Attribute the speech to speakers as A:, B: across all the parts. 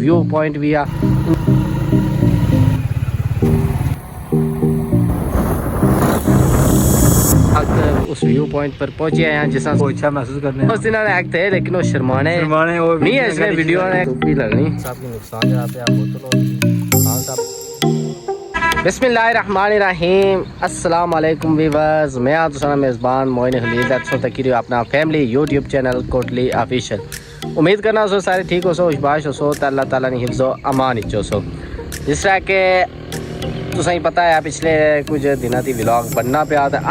A: View point भी आ उस view point पर पहुंचे हैं जिस
B: अच्छा महसूस करने
A: उस दिन एक थे लेकिन वो शर्माने नहीं है इसमें वीडियो ने भी लगनी साहब की नुकसान जरा पे आप बोतल हां साहब बिस्मिल्लाहिर्रहमानिर्रहीम अस्सलाम वालेकुम व्यूअर्स मैं आप तुसाना मेज़बान मोइन खलील दैट्स तकरीर अपना family YouTube channel Kotli official उम्मीद करना सो सारे ठीक हो सो खुशबाश हो सो अल्लाह ताला ने हिफ्ज़ो अमान इचो सो जिस तरह के तुसें पता है पिछले कुछ दिनों की व्लॉग बनना पिया था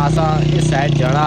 A: असा इस साइड जाना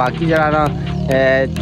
A: बाकी जरा ना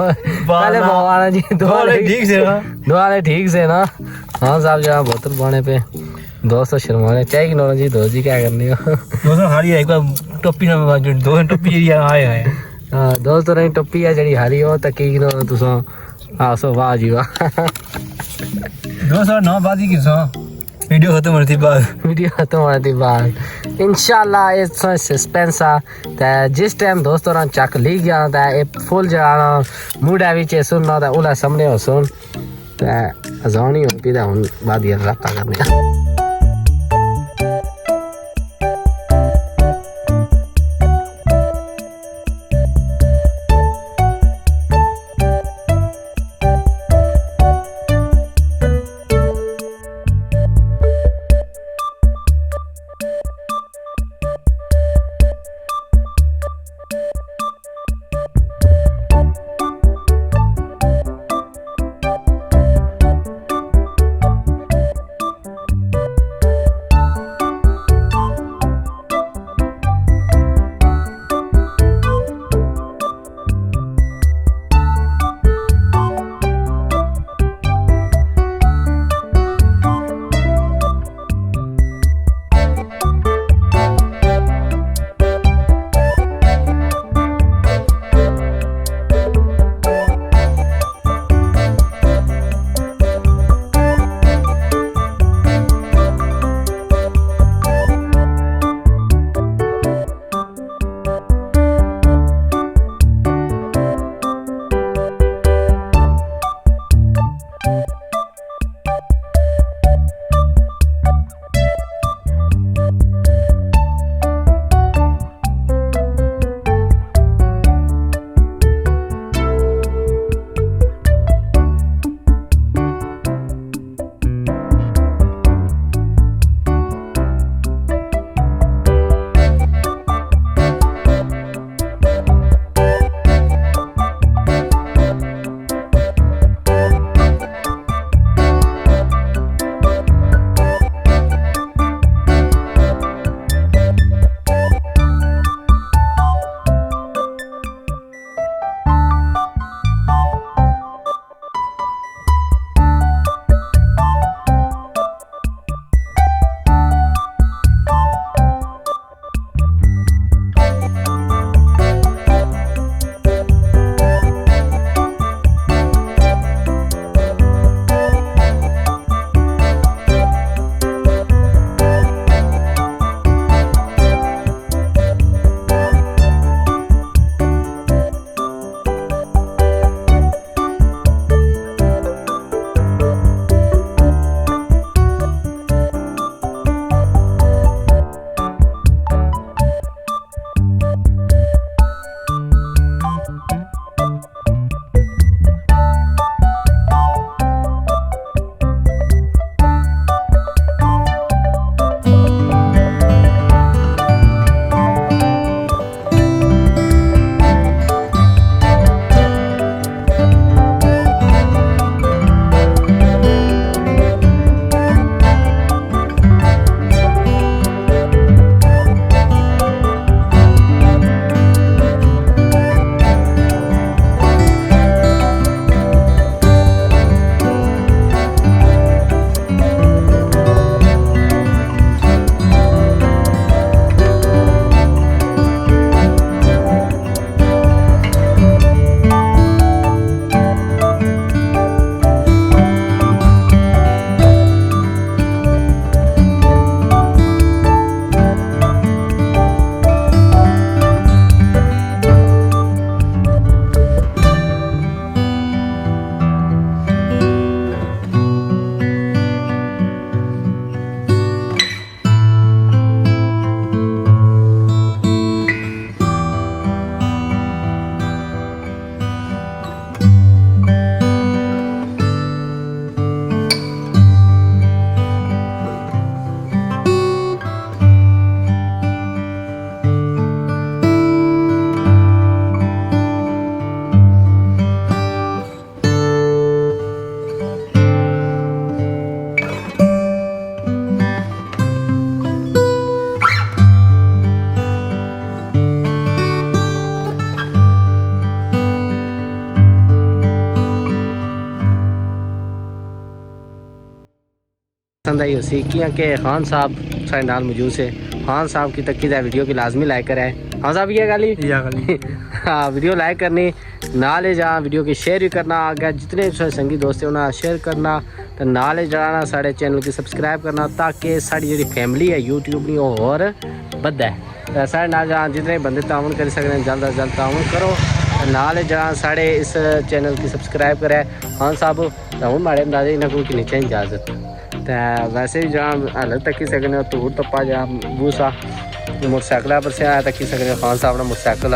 A: पहले भगवान जी दुआ ठीक से ना, दुआ ठीक से ना। हाँ साहब जहाँ बोतल पाने पे दोस्तों शर्माने चाहिए कि जी दोस्त जी क्या करने का
B: दोस्तों हारी है एक बार टोपी ना दो टोपी जी आए आए
A: हाँ दोस्तों नहीं टोपी है जड़ी हारी हो तकी नो तुसा हाँ सो वाह जी वाह
B: दोस्तों 9 बाजी किसो वीडियो खत्म होने थी बाद
A: वीडियो खत्म होने थी बाद इंशाल्लाह इस सस्पेंस आ ते जिस टाइम दोस्तों ना चक ली गया ते ए फुल जगाना मूड है विच सुनना ते उला सामने हो सुन ते अजान ही हो पी ते हुन बाद ये राता करने पसंद आई उसी कि खान साहब साढ़े नाल मौजूद से खान साहब की तक की वीडियो की लाजमी लाइक करें। खान साहब ये गाली हाँ वीडियो लाइक करनी नाले जहाँ वीडियो की शेयर भी करना आगे जितने संगी दोस्त हैं उन्हें शेयर करना तो नाले जाना साढ़े चैनल की सब्सक्राइब करना ताकि साड़ी जी फैमिली है यूट्यूब की और बद्दा है साढ़े नाल जहाँ जितने बंदे ताउन कर सकते हैं जल्द अज जल्द ताउन करो नाले जहाँ साढ़े इस चैनल की सब्सक्राइब करें। खान साहब हूँ माड़े अंदाजे इन्होंने को किन्नी चाहिए इजाजत तो वैसे भी जहाँ हालत तक सकते हो धूड़ धप्पा जहाँ बूसा मोटरसाइकिल पर से आया तक सकते खान साहब ने मोटरसाइकिल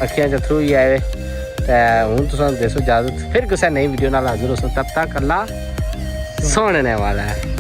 A: अखियां च थ्रू ही आए तो हूँ तुम दसो इजाजत फिर किसी नई वीडियो नाल हाजिर हो तब तक अल्लाह सोने वाला है।